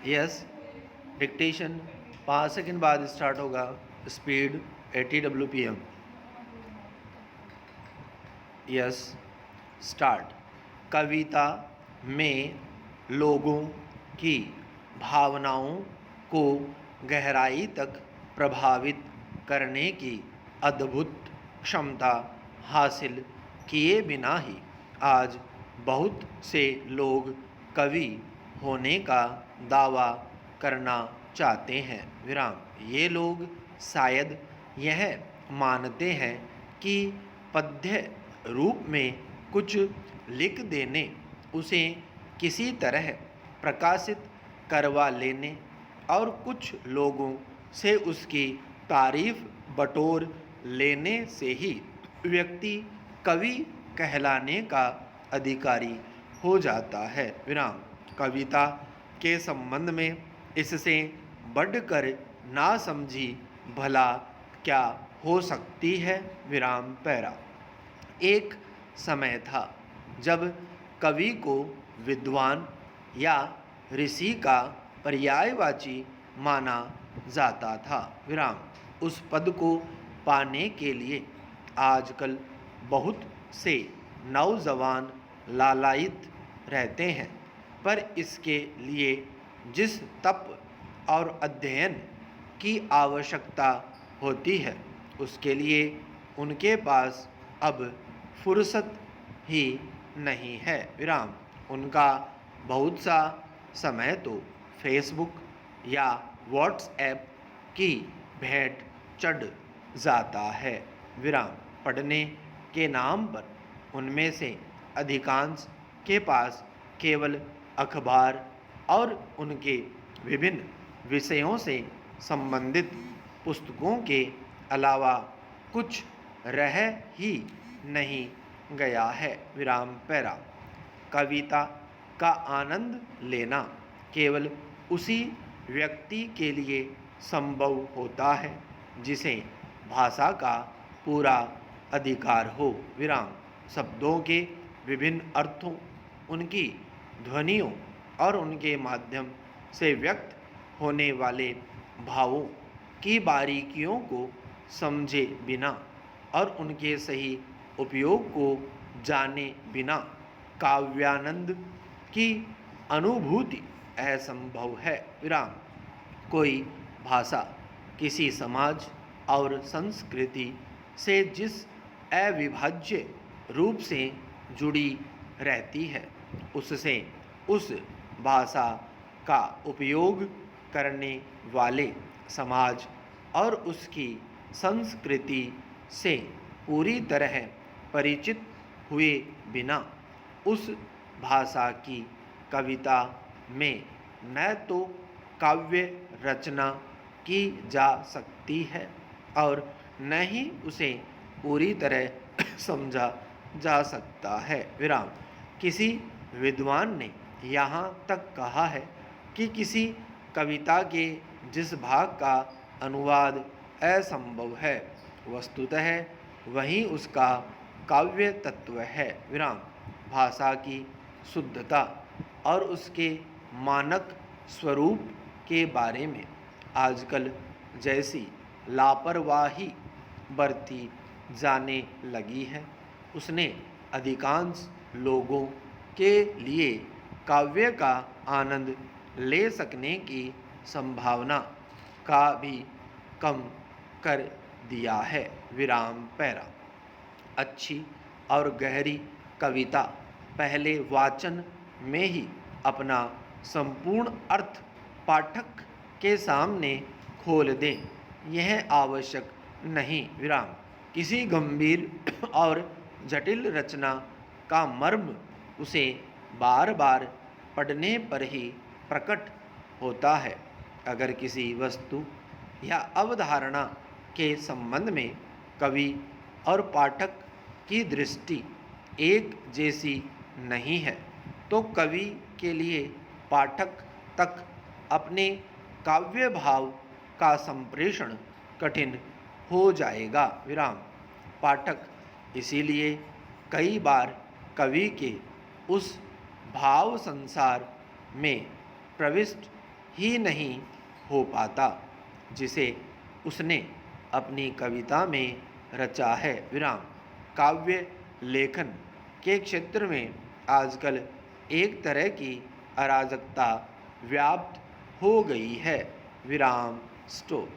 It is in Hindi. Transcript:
यस, डिक्टेशन 5 सेकंड बाद स्टार्ट होगा। Speed 80 WPM। Yes, start. कविता में लोगों की भावनाओं को गहराई तक प्रभावित करने की अद्भुत क्षमता हासिल किए बिना ही आज बहुत से लोग कवि होने का दावा करना चाहते हैं। विराम। ये लोग शायद यह मानते हैं कि पद्य रूप में कुछ लिख देने, उसे किसी तरह प्रकाशित करवा लेने और कुछ लोगों से उसकी तारीफ बटोर लेने से ही व्यक्ति कवि कहलाने का अधिकारी हो जाता है। विराम। कविता के संबंध में इससे बढ़कर नासमझी भला क्या हो सकती है। विराम पैरा। एक समय था जब कवि को विद्वान या ऋषि का पर्यायवाची माना जाता था। विराम। उस पद को पाने के लिए आजकल बहुत से नौजवान लालायित रहते हैं, पर इसके लिए जिस तप और अध्ययन की आवश्यकता होती है, उसके लिए उनके पास अब फुर्सत ही नहीं है। विराम। उनका बहुत सा समय तो फेसबुक या व्हाट्सएप की भेंट चढ़ जाता है। विराम। पढ़ने के नाम पर उनमें से अधिकांश के पास केवल अखबार और उनके विभिन्न विषयों से संबंधित पुस्तकों के अलावा कुछ रह ही नहीं गया है। विराम पैरा। कविता का आनंद लेना केवल उसी व्यक्ति के लिए संभव होता है जिसे भाषा का पूरा अधिकार हो। विराम। शब्दों के विभिन्न अर्थों, उनकी ध्वनियों और उनके माध्यम से व्यक्त होने वाले भावों की बारीकियों को समझे बिना और उनके सही उपयोग को जाने बिना काव्यानंद की अनुभूति असंभव है। विराम। कोई भाषा किसी समाज और संस्कृति से जिस अविभाज्य रूप से जुड़ी रहती है, उससे उस भाषा का उपयोग करने वाले समाज और उसकी संस्कृति से पूरी तरह परिचित हुए बिना उस भाषा की कविता में न तो काव्य रचना की जा सकती है और न ही उसे पूरी तरह समझा जा सकता है। विराम। किसी विद्वान ने यहाँ तक कहा है कि किसी कविता के जिस भाग का अनुवाद असंभव है, वस्तुतः वही उसका काव्य तत्व है। विराम। भाषा की शुद्धता और उसके मानक स्वरूप के बारे में आजकल जैसी लापरवाही बरती जाने लगी है, उसने अधिकांश लोगों के लिए काव्य का आनंद ले सकने की संभावना का भी कम कर दिया है। विराम पैरा। अच्छी और गहरी कविता पहले वाचन में ही अपना संपूर्ण अर्थ पाठक के सामने खोल दे, यह आवश्यक नहीं। विराम। किसी गंभीर और जटिल रचना का मर्म उसे बार बार पढ़ने पर ही प्रकट होता है। अगर किसी वस्तु या अवधारणा के संबंध में कवि और पाठक की दृष्टि एक जैसी नहीं है, तो कवि के लिए पाठक तक अपने काव्य भाव का संप्रेषण कठिन हो जाएगा। विराम। पाठक इसीलिए कई बार कवि के उस भाव संसार में प्रविष्ट ही नहीं हो पाता जिसे उसने अपनी कविता में रचा है। विराम। काव्य लेखन के क्षेत्र में आजकल एक तरह की अराजकता व्याप्त हो गई है। विराम। स्टॉप।